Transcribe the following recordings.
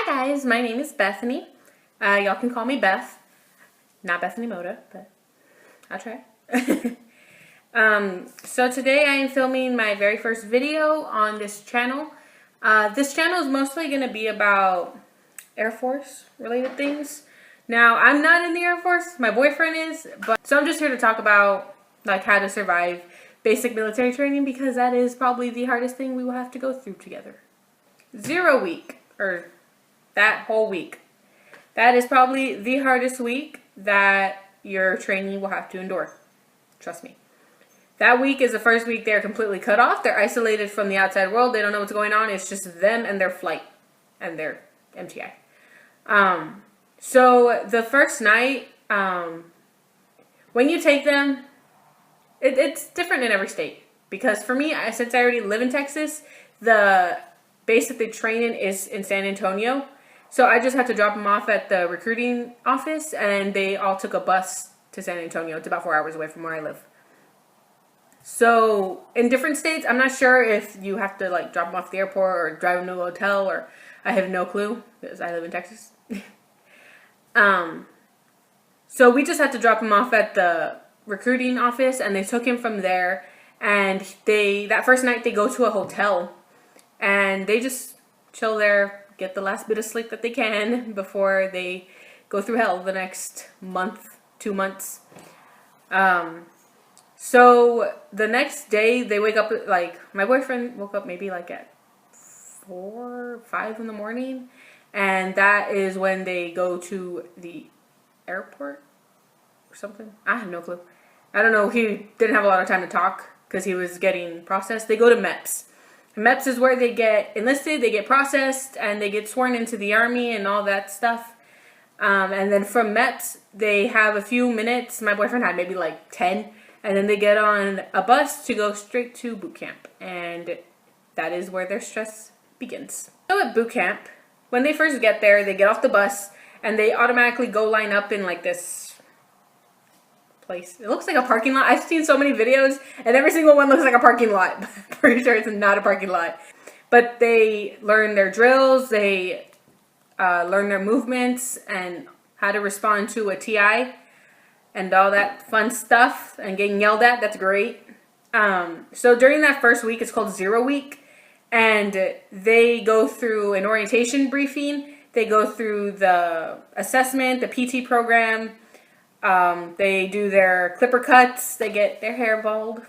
Hi guys, my name is Bethany. Y'all can call me Beth. Not Bethany Moda, but I'll try. So today I am filming my very first video on this channel. This channel is mostly going to be about Air Force related things. Now, I'm not in the Air Force, my boyfriend is, so I'm just here to talk about like how to survive basic military training because that is probably the hardest thing we will have to go through together. 0 week, or that whole week. That is probably the hardest week that your trainee will have to endure. Trust me. That week is the first week they're completely cut off. They're isolated from the outside world. They don't know what's going on. It's just them and their flight and their MTI. So the first night, when you take them, it's different in every state. Because for me, since I already live in Texas, the base that they train in is in San Antonio. So I just had to drop them off at the recruiting office, and they all took a bus to San Antonio. It's about 4 hours away from where I live. So in different states, I'm not sure if you have to like drop them off at the airport or drive them to a hotel, or I have no clue because I live in Texas. So we just had to drop him off at the recruiting office, and they took him from there. And that first night they go to a hotel, and they just chill there, get the last bit of sleep that they can before they go through hell the next month, 2 months. So the next day they wake up, like my boyfriend woke up maybe like at 4 or 5 in the morning, and that is when they go to the airport or something. I have no clue. I don't know. He didn't have a lot of time to talk because he was getting processed. They go to MEPS. MEPS is where they get enlisted, they get processed, and they get sworn into the Army and all that stuff. And then from MEPS, they have a few minutes. My boyfriend had maybe like 10. And then they get on a bus to go straight to boot camp. And that is where their stress begins. So at boot camp, when they first get there, they get off the bus, and they automatically go line up in like this place. It looks like a parking lot. I've seen so many videos, and every single one looks like a parking lot. I'm pretty sure it's not a parking lot. But they learn their drills, they learn their movements, and how to respond to a TI, and all that fun stuff, and getting yelled at. That's great. So during that first week, it's called 0 week, and they go through an orientation briefing. They go through the assessment, the PT program. They do their clipper cuts. They get their hair bald.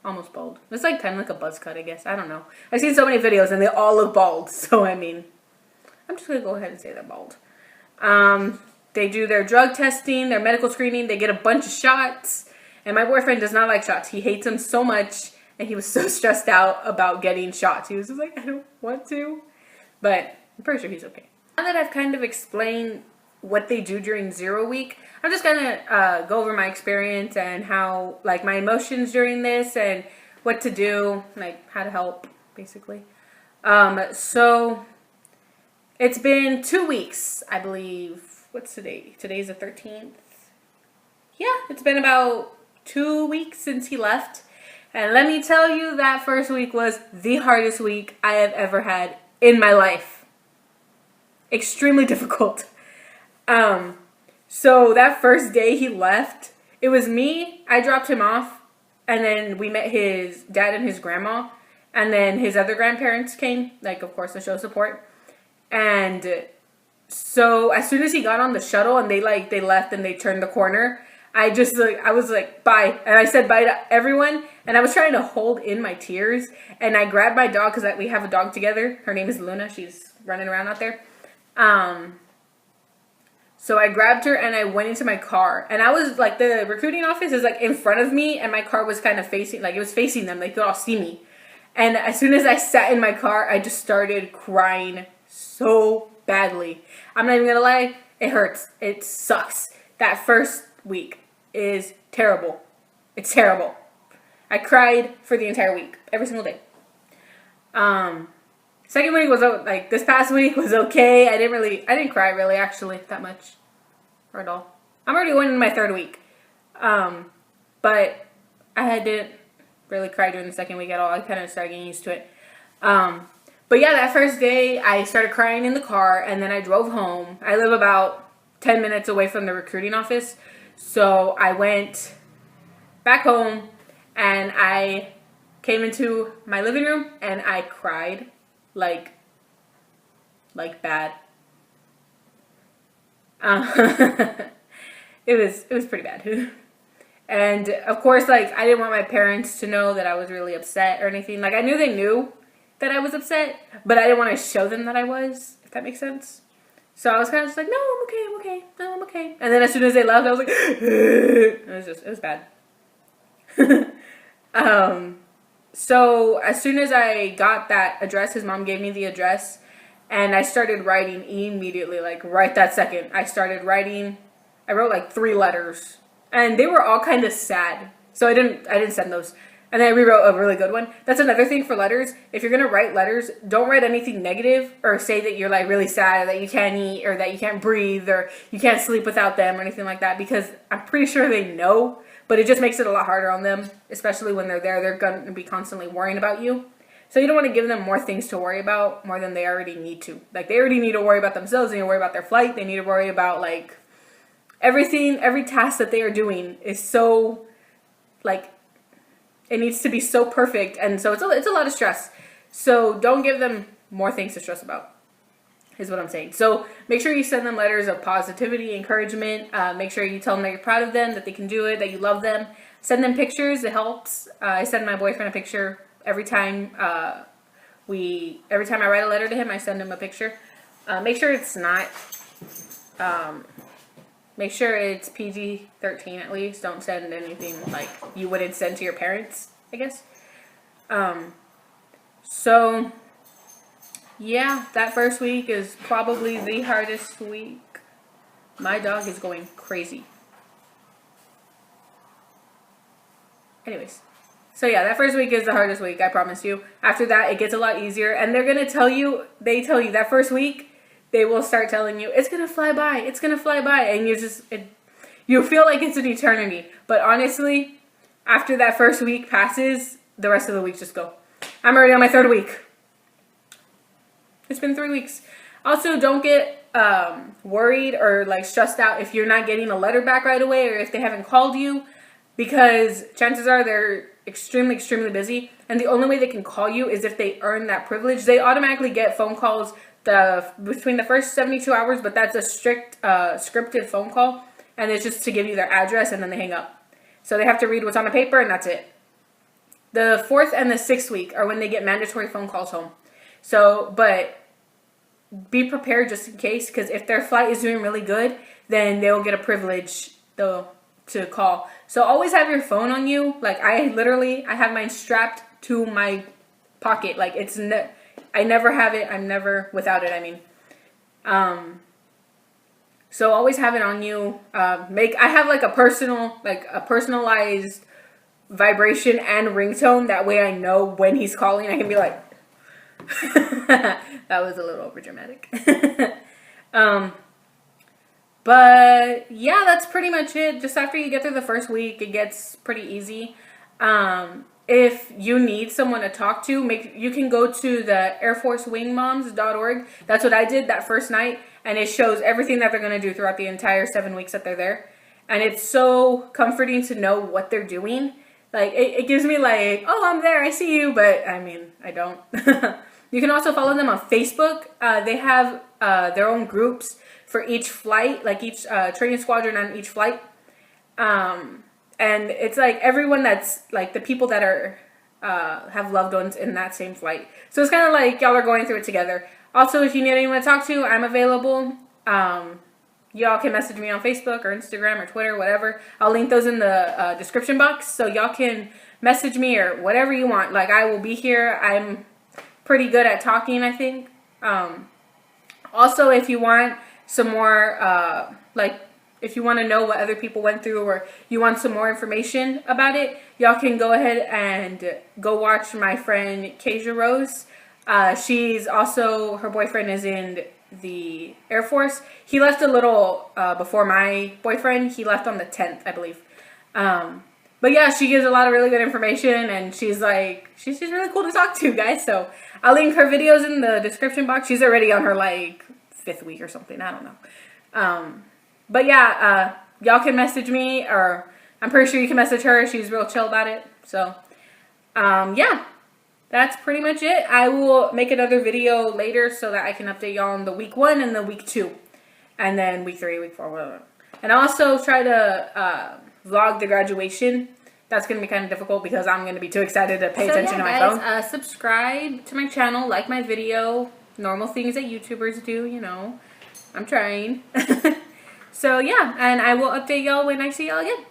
Almost bald. It's like kind of like a buzz cut, I guess. I don't know. I've seen so many videos and they all look bald. So, I mean, I'm just going to go ahead and say they're bald. They do their drug testing, their medical screening. They get a bunch of shots. And my boyfriend does not like shots. He hates them so much. And he was so stressed out about getting shots. He was just like, I don't want to. But I'm pretty sure he's okay. Now that I've kind of explained what they do during 0 week, I'm just gonna go over my experience and how, like, my emotions during this and what to do, like how to help, basically. So it's been 2 weeks, I believe. What's today? Today's the 13th. Yeah, it's been about 2 weeks since he left. And let me tell you, that first week was the hardest week I have ever had in my life. Extremely difficult. So that first day he left, it was me. I dropped him off, and then we met his dad and his grandma, and then his other grandparents came, like, of course, to show support. And so as soon as he got on the shuttle and they left and they turned the corner, I was like, bye. And I said bye to everyone, and I was trying to hold in my tears, and I grabbed my dog because we have a dog together. Her name is Luna. She's running around out there. So I grabbed her and I went into my car, and I was like, the recruiting office is like in front of me, and my car was kind of facing, like it was facing them. They could all see me. And as soon as I sat in my car, I just started crying so badly. I'm not even gonna lie. It hurts. It sucks. That first week is terrible. It's terrible. I cried for the entire week, every single day. Second week was like this past week was okay. I didn't cry really actually that much or at all. I'm already going into my 3rd week. But I didn't really cry during the second week at all. I kind of started getting used to it. But yeah, that first day I started crying in the car, and then I drove home. I live about 10 minutes away from the recruiting office. So I went back home and I came into my living room and I cried like bad. It was pretty bad. And of course, like, I didn't want my parents to know that I was really upset or anything. Like, I knew they knew that I was upset, but I didn't want to show them that I was, if that makes sense. So I was kind of just like, no, I'm okay, no, I'm okay. And then as soon as they left, I was like, it was bad. So as soon as I got that address, his mom gave me the address, and I started writing immediately, like right that second. I started writing. I wrote like 3 letters, and they were all kind of sad. So I didn't send those. And then I rewrote a really good one. That's another thing for letters. If you're gonna write letters, don't write anything negative or say that you're like really sad, or that you can't eat, or that you can't breathe, or you can't sleep without them, or anything like that, because I'm pretty sure they know, but it just makes it a lot harder on them, especially when they're there. They're gonna be constantly worrying about you. So you don't want to give them more things to worry about, more than they already need to. Like, they already need to worry about themselves. They need to worry about their flight. They need to worry about, like, everything. Every task that they are doing is so, like, it needs to be so perfect. And so it's a lot of stress. So don't give them more things to stress about, is what I'm saying. So make sure you send them letters of positivity, encouragement. Make sure you tell them that you're proud of them, that they can do it, that you love them. Send them pictures. It helps. I send my boyfriend a picture every time I write a letter to him. I send him a picture. Make sure it's not. Make sure it's PG-13 at least. Don't send anything like you wouldn't send to your parents, I guess. So yeah, that first week is probably the hardest week. My dog is going crazy. Anyways. So yeah, that first week is the hardest week, I promise you. After that, it gets a lot easier. And they're going to tell you, that first week, they will start telling you, it's going to fly by, it's going to fly by. And you feel like it's an eternity. But honestly, after that first week passes, the rest of the weeks just go. I'm already on my 3rd week. It's been 3 weeks. Also, don't get worried or like stressed out if you're not getting a letter back right away, or if they haven't called you, because chances are they're extremely busy, and the only way they can call you is if they earn that privilege. They automatically get phone calls between the first 72 hours, but that's a strict scripted phone call, and it's just to give you their address, and then they hang up. So they have to read what's on the paper, and that's it. The 4th and the 6th week are when they get mandatory phone calls home. So, but be prepared just in case, because if their flight is doing really good, then they'll get a privilege to call. So always have your phone on you. Like, I have mine strapped to my pocket. Like, I never have it. I'm never without it, I mean. So always have it on you. I have like a personalized vibration and ringtone. That way I know when he's calling. I can be like, that was a little over dramatic. But yeah, that's pretty much it. Just after you get through the first week, it gets pretty easy. If you need someone to talk to, you can go to the airforcewingmoms.org. That's what I did that first night, and it shows everything that they're going to do throughout the entire 7 weeks that they're there. And it's so comforting to know what they're doing. Like, it gives me like, oh, I'm there, I see you, but I mean, I don't. You can also follow them on Facebook. They have their own groups for each flight, like each training squadron on each flight. And it's like everyone that's like the people that are have loved ones in that same flight. So it's kind of like y'all are going through it together. Also, if you need anyone to talk to, I'm available. Y'all can message me on Facebook or Instagram or Twitter, whatever. I'll link those in the description box, so y'all can message me or whatever you want. Like, I will be here. I'm pretty good at talking, I think. Also, if you want some more, if you want to know what other people went through, or you want some more information about it, y'all can go ahead and go watch my friend Casia Rose. She's also, her boyfriend is in the Air Force. He left a little before my boyfriend. He left on the 10th, I believe. But yeah, she gives a lot of really good information, and she's like, she's really cool to talk to, guys. So I'll link her videos in the description box. She's already on her like 5th week or something. I don't know. But yeah, y'all can message me, or I'm pretty sure you can message her. She's real chill about it. So yeah, that's pretty much it. I will make another video later so that I can update y'all on the week 1 and the week 2, and then week 3, week 4, whatever. And I'll also try to vlog the graduation. That's going to be kind of difficult because I'm going to be too excited to pay attention to my phone. Subscribe to my channel, like my video, normal things that YouTubers do, you know. I'm trying. So yeah, and I will update y'all when I see y'all again.